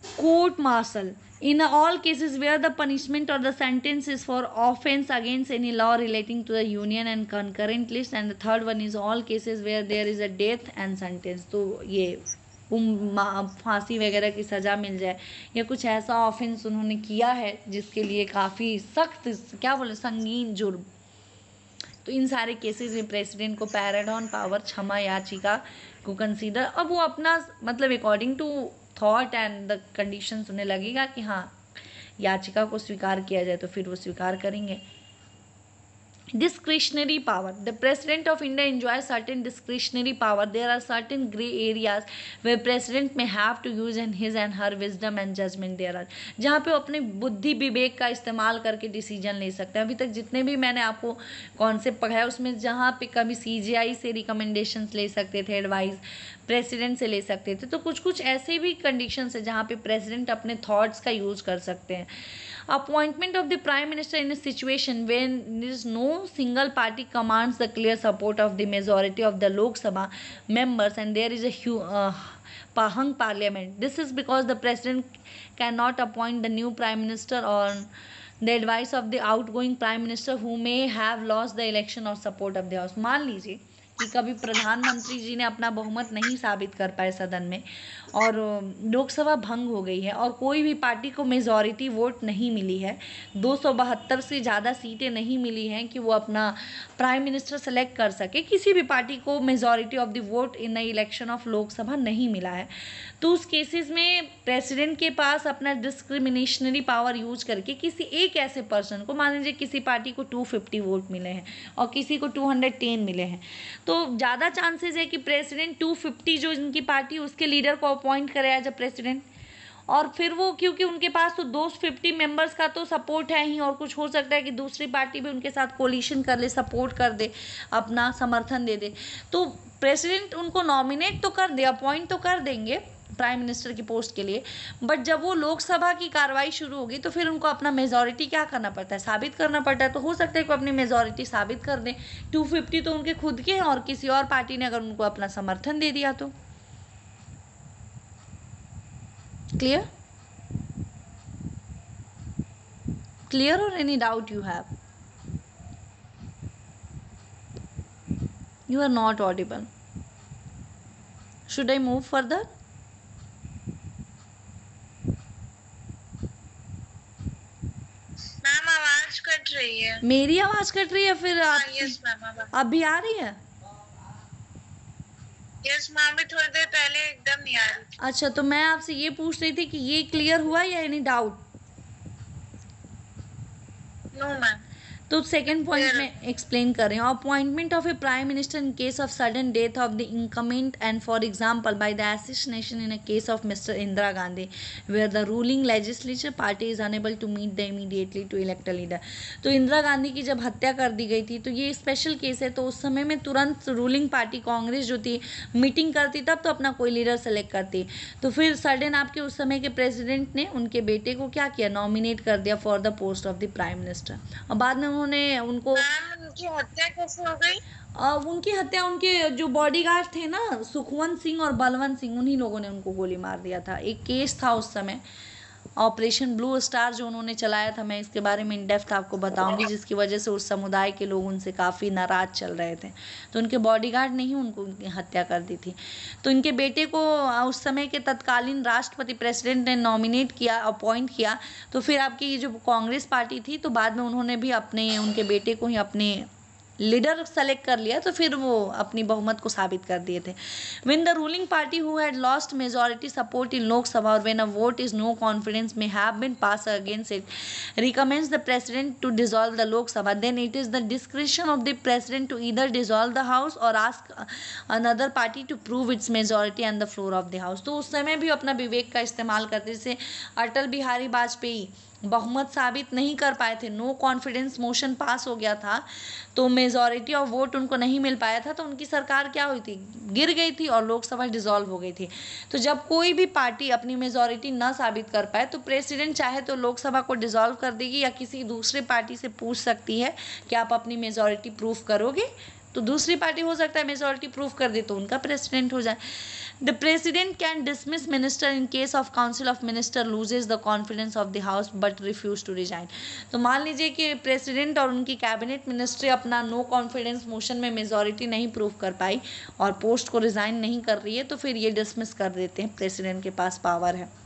court martial, in all cases where the punishment or the sentence is for offense against any law relating to the union and concurrent list, and the third one is all cases where there is a death and sentence। तो ये फांसी वगैरह की सज़ा मिल जाए या कुछ ऐसा ऑफेंस उन्होंने किया है जिसके लिए काफ़ी सख्त क्या बोले संगीन जुर्म, तो इन सारे केसेस में प्रेसिडेंट को पैराडॉन पावर क्षमा याचिका को कंसीडर, अब वो अपना मतलब according to thought and the conditions उन्हें लगेगा कि हाँ याचिका को स्वीकार किया जाए तो फिर वो स्वीकार करेंगे। Discretionary power, the president of India enjoys certain discretionary power. There are certain gray areas where president may have to use his and her wisdom and judgment there are, जहाँ पे वो अपने बुद्धि विवेक का इस्तेमाल करके डिसीजन ले सकते हैं। अभी तक जितने भी मैंने आपको कॉन्सेप्ट पढ़ाया उसमें जहाँ पे कभी CGI से रिकमेंडेशंस ले सकते थे, एडवाइस प्रेसिडेंट से ले सकते थे, तो कुछ कुछ ऐसे भी कंडीशंस है जहाँ पे प्रेसिडेंट अपने थॉट्स का यूज़ कर सकते हैं। Appointment of the prime minister in a situation when there is no single party commands the clear support of the majority of the Lok Sabha members and there is a hung parliament. This is because the president cannot appoint the new prime minister on the advice of the outgoing prime minister who may have lost the election or support of the house। मान लीजिए कि कभी प्रधानमंत्री जी ने अपना बहुमत नहीं साबित कर पाए सदन में और लोकसभा भंग हो गई है और कोई भी पार्टी को मेजॉरिटी वोट नहीं मिली है, 272 से ज़्यादा सीटें नहीं मिली हैं कि वो अपना प्राइम मिनिस्टर सेलेक्ट कर सके, किसी भी पार्टी को majority of the vote in the election of Lok Sabha नहीं मिला है, तो उस केसेस में प्रेसिडेंट के पास अपना डिस्क्रिमिनेशनरी पावर यूज करके किसी एक ऐसे पर्सन को, मान लीजिए किसी पार्टी को 250 वोट मिले हैं और किसी को 210 मिले हैं, तो ज़्यादा चांसेस है कि प्रेसिडेंट 250 जो इनकी पार्टी उसके लीडर को अपॉइंट करे एज अ प्रेसिडेंट, और फिर वो क्योंकि उनके पास तो 250 मेंबर्स का तो सपोर्ट है ही और कुछ हो सकता है कि दूसरी पार्टी भी उनके साथ कोलिशन कर ले, सपोर्ट कर दे, अपना समर्थन दे दे, तो प्रेसिडेंट उनको नॉमिनेट तो कर दे, अपॉइंट तो कर देंगे प्राइम मिनिस्टर की पोस्ट के लिए, बट जब वो लोकसभा की कार्रवाई शुरू होगी तो फिर उनको अपना मेजॉरिटी क्या करना पड़ता है, साबित करना पड़ता है। तो हो सकता है कि अपनी मेजॉरिटी साबित कर दें, 250 तो उनके खुद के हैं और किसी और पार्टी ने अगर उनको अपना समर्थन दे दिया तो। क्लियर क्लियर और any doubt you have? You are not audible. Should I move further? Ma'am आवाज कट रही है। मेरी आवाज कट रही है फिर हाँ, आप? यस मैम अभी आ रही है? यस मैम, भी थोड़ी देर पहले एकदम नहीं आ रही थी। अच्छा, तो मैं आपसे ये पूछ रही थी कि ये क्लियर हुआ या एनी डाउट? No ma'am. तो सेकंड पॉइंट फिर में एक्सप्लेन कर रही हूँ, appointment of a prime minister in case of sudden death of the incumbent and for example by the assassination in a case of mister Indira Gandhi where the ruling legislature party is unable to meet the immediately to elect a leader. तो इंदिरा गांधी की जब हत्या कर दी गई थी तो ये स्पेशल केस है, तो उस समय में तुरंत रूलिंग पार्टी कांग्रेस जो थी मीटिंग करती तब तो अपना कोई लीडर सेलेक्ट करती। तो फिर सडन आपके उस समय के प्रेसिडेंट ने उनके बेटे को क्या किया, नॉमिनेट कर दिया for the post of the prime minister. और बाद में उन्होंने उनको मैम उनकी हत्या कैसे हो गई? उनकी हत्या उनके जो बॉडीगार्ड थे ना सुखवंत सिंह और बलवंत सिंह, उन्हीं लोगों ने उनको गोली मार दिया था। एक केस था उस समय ऑपरेशन ब्लू स्टार जो उन्होंने चलाया था, मैं इसके बारे में इन डेप्थ आपको बताऊंगी, जिसकी वजह से उस समुदाय के लोग उनसे काफ़ी नाराज चल रहे थे। तो उनके बॉडीगार्ड ने ही उनको उनकी हत्या कर दी थी। तो इनके बेटे को उस समय के तत्कालीन राष्ट्रपति प्रेसिडेंट ने नॉमिनेट किया, अपॉइंट किया। तो फिर आपकी ये जो कांग्रेस पार्टी थी तो बाद में उन्होंने भी अपने उनके बेटे को ही अपने लीडर सेलेक्ट कर लिया, तो फिर वो अपनी बहुमत को साबित कर दिए थे। When the ruling party who had lost majority support in Lok Sabha or when a vote is no confidence may have been pass against it recommends the president to dissolve the Lok Sabha, then it is the discretion of the president to either dissolve the house or ask another party to prove its majority on the floor of the house। तो उस समय भी अपना विवेक का इस्तेमाल करते, जैसे अटल बिहारी वाजपेयी बहुमत साबित नहीं कर पाए थे, नो कॉन्फिडेंस मोशन पास हो गया था, तो मेजॉरिटी ऑफ वोट उनको नहीं मिल पाया था, तो उनकी सरकार क्या हुई थी, गिर गई थी और लोकसभा डिसॉल्व हो गई थी। तो जब कोई भी पार्टी अपनी मेजॉरिटी ना साबित कर पाए तो प्रेसिडेंट चाहे तो लोकसभा को डिसॉल्व कर देगी या किसी दूसरे पार्टी से पूछ सकती है कि आप अपनी मेजॉरिटी प्रूफ करोगे, तो दूसरी पार्टी हो सकता है मेजॉरिटी प्रूफ कर दे तो उनका प्रेसिडेंट हो जाए। The president can dismiss minister in case of council of minister loses the confidence of the house but refuse to resign. तो मान लीजिए कि प्रेसिडेंट और उनकी कैबिनेट मिनिस्ट्री अपना नो कॉन्फिडेंस मोशन में मेजॉरिटी नहीं प्रूफ कर पाई और पोस्ट को रिजाइन नहीं कर रही है, तो फिर ये डिसमिस कर देते हैं, प्रेसिडेंट के पास पावर है।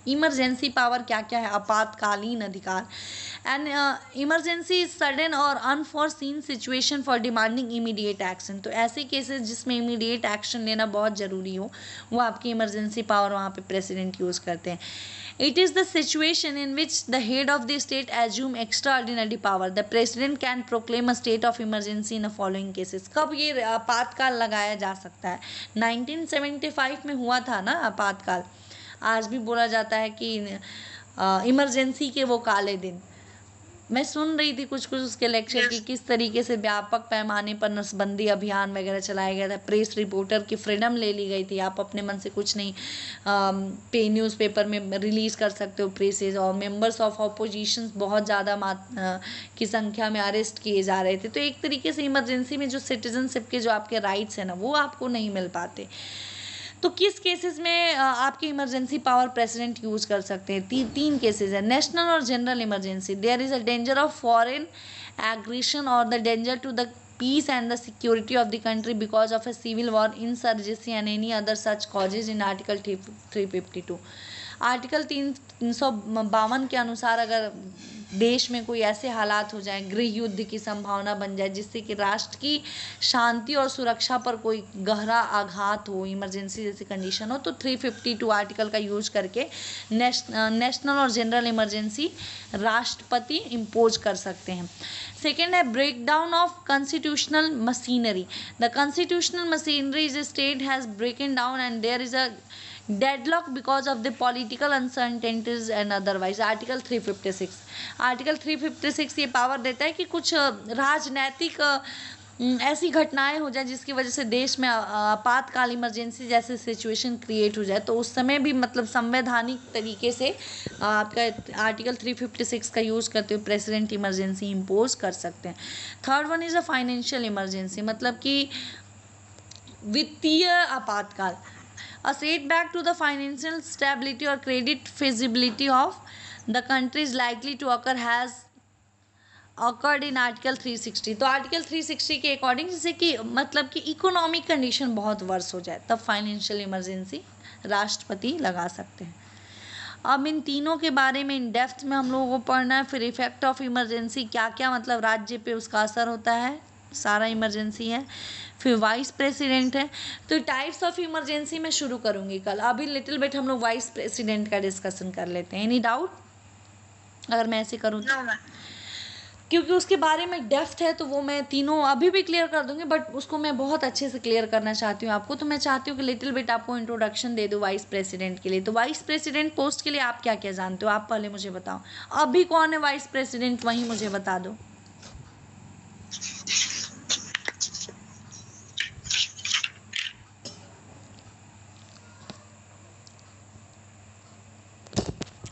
इमरजेंसी पावर क्या क्या है, आपातकालीन अधिकार। And emergency is sudden or unforeseen situation for demanding immediate action. तो ऐसे केसेस जिसमें इमीडिएट एक्शन लेना बहुत ज़रूरी हो, वो आपकी इमरजेंसी पावर वहाँ पे प्रेसिडेंट यूज़ करते हैं। It is the situation in which the head of the state assume extraordinary power. The president can proclaim a state of emergency in the following cases. कब ये आपातकाल लगाया जा सकता है? 1975 में हुआ था ना आपातकाल। आज भी बोला जाता है कि इमरजेंसी के वो काले दिन। मैं सुन रही थी कुछ उसके लेक्चर की, किस तरीके से व्यापक पैमाने पर नसबंदी अभियान वगैरह चलाया गया था, प्रेस रिपोर्टर की फ्रीडम ले ली गई थी, आप अपने मन से कुछ नहीं पे न्यूज़पेपर में रिलीज़ कर सकते हो प्रेसेज, और मेंबर्स ऑफ ऑपोजिशन बहुत ज़्यादा की संख्या में अरेस्ट किए जा रहे थे। तो एक तरीके से इमरजेंसी में जो सिटीजनशिप के जो आपके राइट्स हैं ना, वो आपको नहीं मिल पाते। तो किस केसेस में आपकी इमरजेंसी पावर प्रेसिडेंट यूज कर सकते हैं? तीन केसेस है, national or general emergency. There is a danger of foreign aggression or the danger to the peace and the security of the country because of a civil war, insurgency and any other such causes in Article 352। Article 352 के अनुसार अगर देश में कोई ऐसे हालात हो जाए, गृह युद्ध की संभावना बन जाए जिससे कि राष्ट्र की शांति और सुरक्षा पर कोई गहरा आघात हो, इमरजेंसी जैसी कंडीशन हो, तो 352 आर्टिकल का यूज करके नेशनल और जनरल इमरजेंसी राष्ट्रपति इम्पोज कर सकते हैं। सेकेंड है break down of constitutional machinery. The constitutional machinery is state has broken down and there is a deadlock because of the political uncertainties and otherwise. Article 356 ये पावर देता है कि कुछ राजनैतिक ऐसी घटनाएं हो जाए जिसकी वजह से देश में आपातकाल इमरजेंसी जैसे सिचुएशन क्रिएट हो जाए, तो उस समय भी मतलब संवैधानिक तरीके से आपका आर्टिकल 356 का यूज़ करते हुए प्रेसिडेंट इमरजेंसी इम्पोज कर सकते हैं। Third one is a financial emergency, मतलब कि वित्तीय आपातकाल। A setback to the financial stability or credit feasibility of the country is likely to occur has occurred in article 360। तो आर्टिकल 360 के अकॉर्डिंग जैसे कि मतलब कि इकोनॉमिक कंडीशन बहुत वर्स हो जाए, तब फाइनेंशियल इमरजेंसी राष्ट्रपति लगा सकते हैं। अब इन तीनों के बारे में इन डेप्थ में हम लोगों को पढ़ना है। फिर इफेक्ट ऑफ इमरजेंसी क्या क्या मतलब राज्य पे उसका असर होता है, सारा इमरजेंसी है। फिर वाइस प्रेसिडेंट है। तो टाइप्स ऑफ इमरजेंसी मैं शुरू करूँगी कल। अभी लिटिल बिट हम लोग वाइस प्रेसिडेंट का डिस्कशन कर लेते हैं। एनी डाउट अगर मैं ऐसे करूँ तो? क्योंकि उसके बारे में डेप्थ है तो वो मैं तीनों अभी भी क्लियर कर दूंगी, बट उसको मैं बहुत अच्छे से क्लियर करना चाहती हूँ आपको। तो मैं चाहती हूँ कि लिटिल बिट आपको इंट्रोडक्शन दे दूँ वाइस प्रेसिडेंट के लिए। तो वाइस प्रेसिडेंट पोस्ट के लिए आप क्या क्या जानते हो, आप पहले मुझे बताओ। अभी कौन है वाइस प्रेसिडेंट वही मुझे बता दो।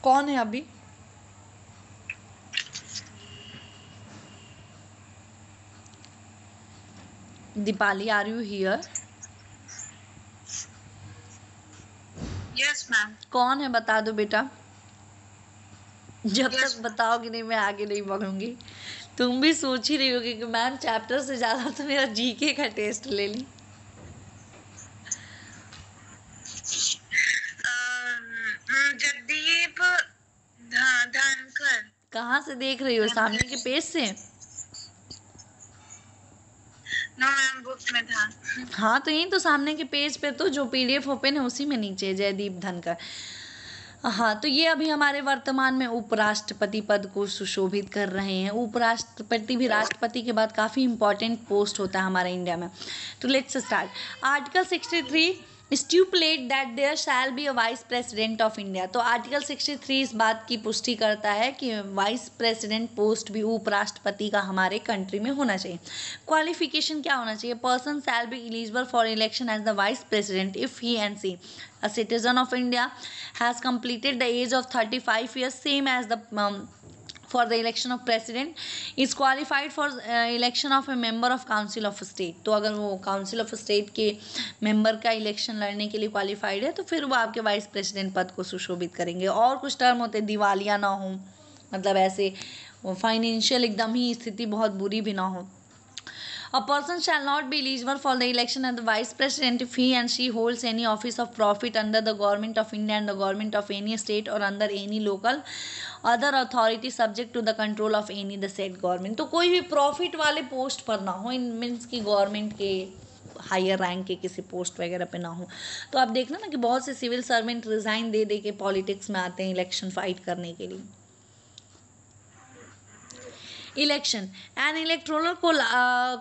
कौन है अभी? Deepali, are you here? Yes ma'am. कौन है बता दो बेटा। जब Yes, तक बताओगे नहीं मैं आगे नहीं बढ़ूंगी। तुम भी सोच ही रही होगी कि मैम चैप्टर से ज्यादा तो मेरा जीके का टेस्ट ले ली। जगदीप धनखड़। कहाँ से देख रही हो, सामने के पेज से? नो मैम, बुक में था। हाँ तो यही तो सामने के पेज पे तो जो पीडीएफ ओपन है उसी में नीचे जयदीप धनखड़। हाँ तो ये अभी हमारे वर्तमान में उपराष्ट्रपति पद को सुशोभित कर रहे हैं। उपराष्ट्रपति भी राष्ट्रपति के बाद काफ़ी इंपॉर्टेंट पोस्ट होता है हमारे इंडिया में। तो let's start. Article 63 stipulates that there shall be a vice president of India. तो आर्टिकल 63 इस बात की पुष्टि करता है कि वाइस प्रेसिडेंट पोस्ट भी उपराष्ट्रपति का हमारे कंट्री में होना चाहिए। क्वालिफिकेशन क्या होना चाहिए? Person shall be eligible for election as the vice president if he and she a citizen of India has completed the age of 35 years, same as the for the election of president, is qualified for election of a member of council of state। तो अगर वो council of state के मेंबर का इलेक्शन लड़ने के लिए क्वालिफाइड है तो फिर वो आपके वाइस प्रेसिडेंट पद को सुशोभित करेंगे। और कुछ टर्म होते हैं, दिवालिया ना हो, मतलब ऐसे फाइनेंशियल एकदम ही स्थिति बहुत बुरी भी ना हो। A person shall not be eligible for the election as the vice president if he and she holds any office of profit under the government of India and the government of any state or under any local other authority subject to the control of any the said government। तो कोई भी प्रॉफिट वाले पोस्ट पर ना हो, इन मीन्स की गवर्नमेंट के हायर रैंक के किसी पोस्ट वगैरह पे ना हो। तो आप देखना ना कि बहुत से सिविल सर्वेंट रिजाइन दे दे के पॉलिटिक्स में आते हैं इलेक्शन फाइट करने के लिए। Election. An electoral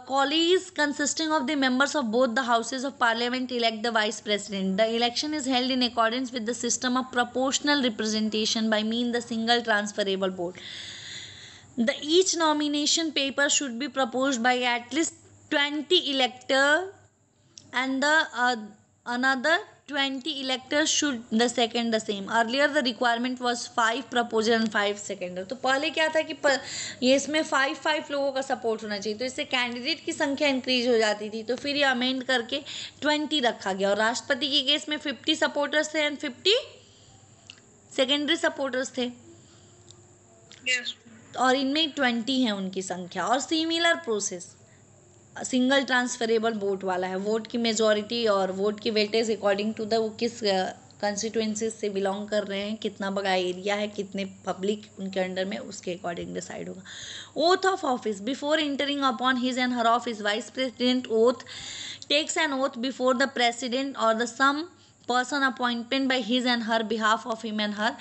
college consisting of the members of both the houses of parliament elect the vice president. The election is held in accordance with the system of proportional representation by means the single transferable vote. The each nomination paper should be proposed by at least 20 electors and the another 20 electors should the second the same. Earlier the requirement was 5 proposer and 5 seconder। तो पहले क्या था कि ये इसमें 5 लोगों का सपोर्ट होना चाहिए, तो इससे कैंडिडेट की संख्या इंक्रीज हो जाती थी। तो फिर ये अमेंड करके 20 रखा गया। और राष्ट्रपति के केस में 50 सपोर्टर्स थे एंड 50 सेकेंडरी सपोर्टर्स थे। Yes. और इनमें 20 है उनकी संख्या। और similar process single transferable vote वाला है। वोट की मेजॉरिटी और वोट की वेटेज अकॉर्डिंग टू द वो किस कंस्टिट्यूएंसी से बिलोंग कर रहे हैं, कितना बड़ा एरिया है, कितने पब्लिक उनके अंडर में, उसके अकॉर्डिंग डिसाइड होगा। Oath of office. Before entering upon his and her office vice president oath takes an oath before the president or the some person appointed by his and her behalf of him and her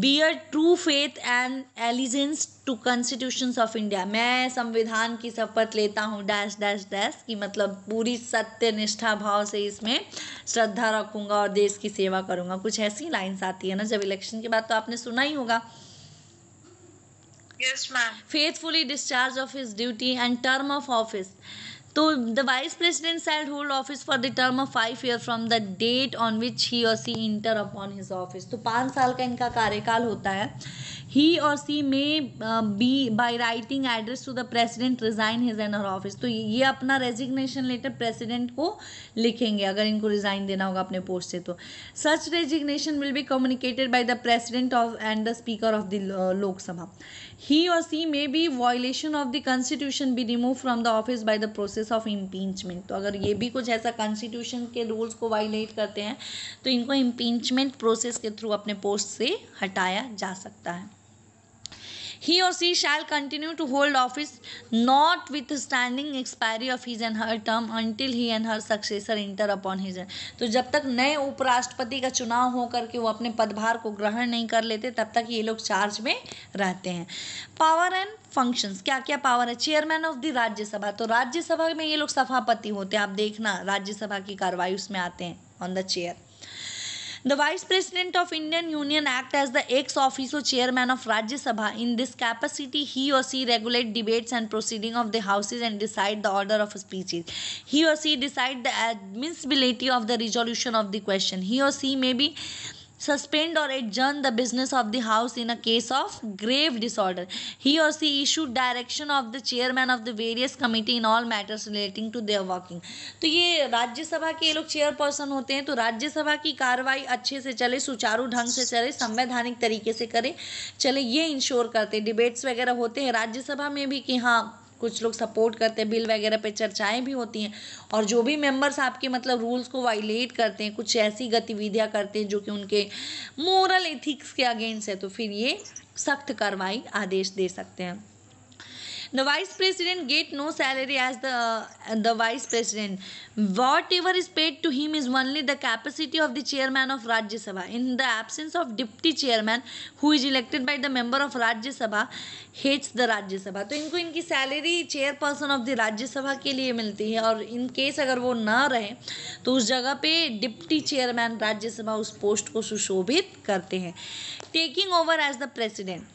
bear true faith and allegiance to constitutions of India। मैं संविधान की शपथ लेता हूँ डैश डैश डैश की मतलब पूरी सत्य निष्ठा भाव से इसमें श्रद्धा रखूंगा और देश की सेवा करूंगा। कुछ ऐसी लाइन्स आती है ना जब इलेक्शन के बाद, तो आपने सुना ही होगा। Yes, ma'am. Faithfully discharge of his duty and term of office। तो the vice president shall hold office for the term of 5 years from the date on which he or she enter upon his office। तो 5 साल का इनका कार्यकाल होता है। he or she may be by writing address to the president resign his and her office। तो ये अपना रेजिग्नेशन लेटर प्रेसिडेंट को लिखेंगे अगर इनको रिजाइन देना होगा अपने पोस्ट से। तो such resignation will be communicated by the president of and the speaker of the Lok Sabha। he or she may be violation of the constitution be removed from the office by the process of impeachment। तो अगर ये भी कुछ ऐसा constitution के रूल्स को वायलेट करते हैं तो इनको impeachment प्रोसेस के थ्रू अपने पोस्ट से हटाया जा सकता है। He or she shall continue to hold office notwithstanding expiry of his and her term until he and her successor enter upon his. तो जब तक नए उपराष्ट्रपति का चुनाव हो करके वो अपने पदभार को ग्रहण नहीं कर लेते तब तक ये लोग चार्ज में रहते हैं. पावर एंड फंक्शंस, क्या क्या पावर है. चेयरमैन ऑफ द राज्यसभा, तो राज्यसभा में ये लोग सभापति होते हैं. आप देखना राज्यसभा की कार्रवाई उसमें आते हैं on the chair. The Vice President of Indian Union act as the ex officio chairman of Rajya Sabha. In this capacity, he or she regulate debates and proceeding of the houses and decide the order of speeches. He or she decide the admissibility of the resolution of the question. He or she may be suspend or adjourn the business of the house in a case of grave disorder. He or she issue direction of the chairman of the various committee in all matters relating to their working. तो ये राज्यसभा के ये लोग चेयरपर्सन होते हैं. तो राज्यसभा की कार्रवाई अच्छे से चले, सुचारू ढंग से चले, संवैधानिक तरीके से करे चले, ये इंश्योर करते. डिबेट्स वगैरह होते हैं राज्यसभा में भी कि हाँ कुछ लोग सपोर्ट करते हैं, बिल वगैरह पे चर्चाएं भी होती हैं. और जो भी मेंबर्स आपके मतलब रूल्स को वायलेट करते हैं, कुछ ऐसी गतिविधियां करते हैं जो कि उनके मोरल एथिक्स के अगेंस्ट है, तो फिर ये सख्त कार्रवाई आदेश दे सकते हैं. The vice president get no salary as the vice president. Whatever is paid to him is only the capacity of the chairman of Rajya Sabha. In the absence of deputy chairman who is elected by the member of Rajya Sabha heads the Rajya Sabha. तो इनको इनकी salary chairperson of the Rajya Sabha के लिए मिलती है. और इन केस अगर वो ना रहे तो उस जगह पे डिप्टी चेयरमैन राज्यसभा उस पोस्ट को सुशोभित करते हैं. Taking over as the president.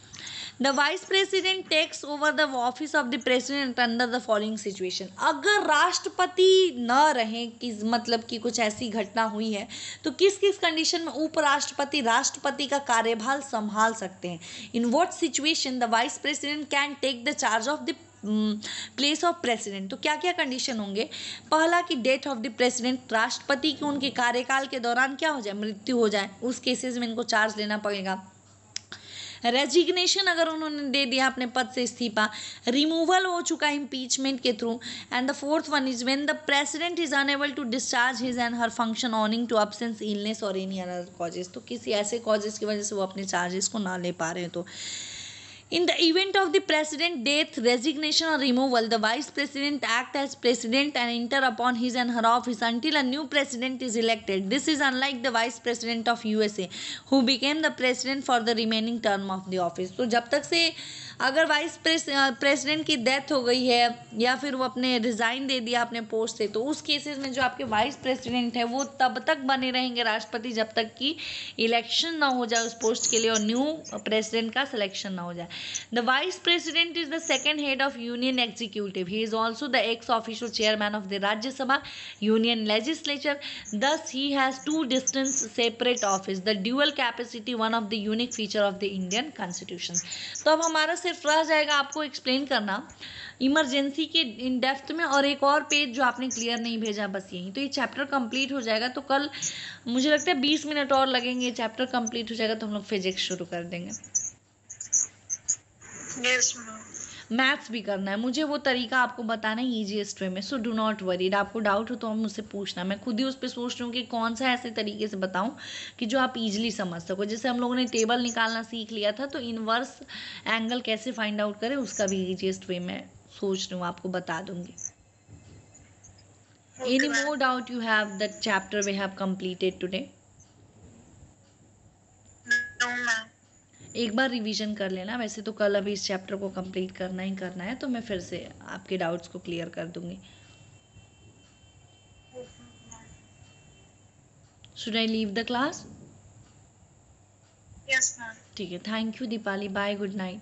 The vice president takes over the office of the president under the following situation. अगर राष्ट्रपति न रहे कि मतलब कि कुछ ऐसी घटना हुई है तो किस किस कंडीशन में उपराष्ट्रपति राष्ट्रपति का कार्यभार संभाल सकते हैं. In what situation the vice president can take the charge of the place of president. तो क्या क्या कंडीशन होंगे. पहला कि डेथ ऑफ द प्रेसिडेंट, राष्ट्रपति की उनके कार्यकाल के दौरान क्या हो जाए, मृत्यु हो जाए, उस केसेस में इनको चार्ज लेना पड़ेगा. रेजिग्नेशन, अगर उन्होंने दे दिया अपने पद से इस्तीफा, रिमूवल हो चुका इम्पीचमेंट के through. And the fourth one is when the president is unable to discharge his and her function owing to absence, illness or any other causes. तो किसी ऐसे कॉजेज की वजह से वो अपने चार्जेस को ना ले पा रहे हैं. तो in the event of the president death, resignation or removal, the vice president act as president and enter upon his and her office until a new president is elected. This is unlike the vice president of USA who became the president for the remaining term of the office. तो जब तक से अगर वाइस प्रेसिडेंट की डेथ हो गई है या फिर वो अपने रिज़ाइन दे दिया अपने पोस्ट से, तो उस केसेस में जो आपके वाइस प्रेसिडेंट है वो तब तक बने रहेंगे राष्ट्रपति जब तक कि इलेक्शन ना हो जाए उस पोस्ट के लिए और न्यू प्रेसिडेंट का सिलेक्शन ना हो जाए. The vice president is the second head of union executive. He is also the ex official chairman of the Rajya Sabha union legislature. Thus he has two distance separate office. The dual capacity one of the unique feature of the Indian constitution. तो अब हमारा सिर्फ रह जाएगा आपको एक्सप्लेन करना इमरजेंसी के इन डेप्थ में और एक और पेज जो आपने क्लियर नहीं भेजा, बस यही. तो ये चैप्टर कंप्लीट हो जाएगा. तो कल मुझे लगता है 20 मिनट और लगेंगे, ये चैप्टर कंप्लीट हो जाएगा तो हम लोग फिजिक्स शुरू कर देंगे. यस मैथ्स भी करना है. मुझे वो तरीका आपको बताना है ईजीएस्ट वे में. So do not worried. आपको डाउट हो तो हम मुझसे पूछना. मैं खुद ही उस पर सोच रही हूँ कि कौन सा ऐसे तरीके से बताऊँ कि जो आप इजीली समझ सको. जैसे हम लोगों ने टेबल निकालना सीख लिया था तो इनवर्स एंगल कैसे फाइंड आउट करें उसका भी ईजीएस्ट वे में सोच रही हूँ, आपको बता दूंगी. Any more doubt you have that chapter we have completed today? No ma'am. एक बार रिवीजन कर लेना. वैसे तो कल अभी इस चैप्टर को कंप्लीट करना ही करना है, तो मैं फिर से आपके डाउट्स को क्लियर कर दूंगी. Should I leave the class? Yes ma'am. ठीक है. Thank you Deepali. Bye. Good night.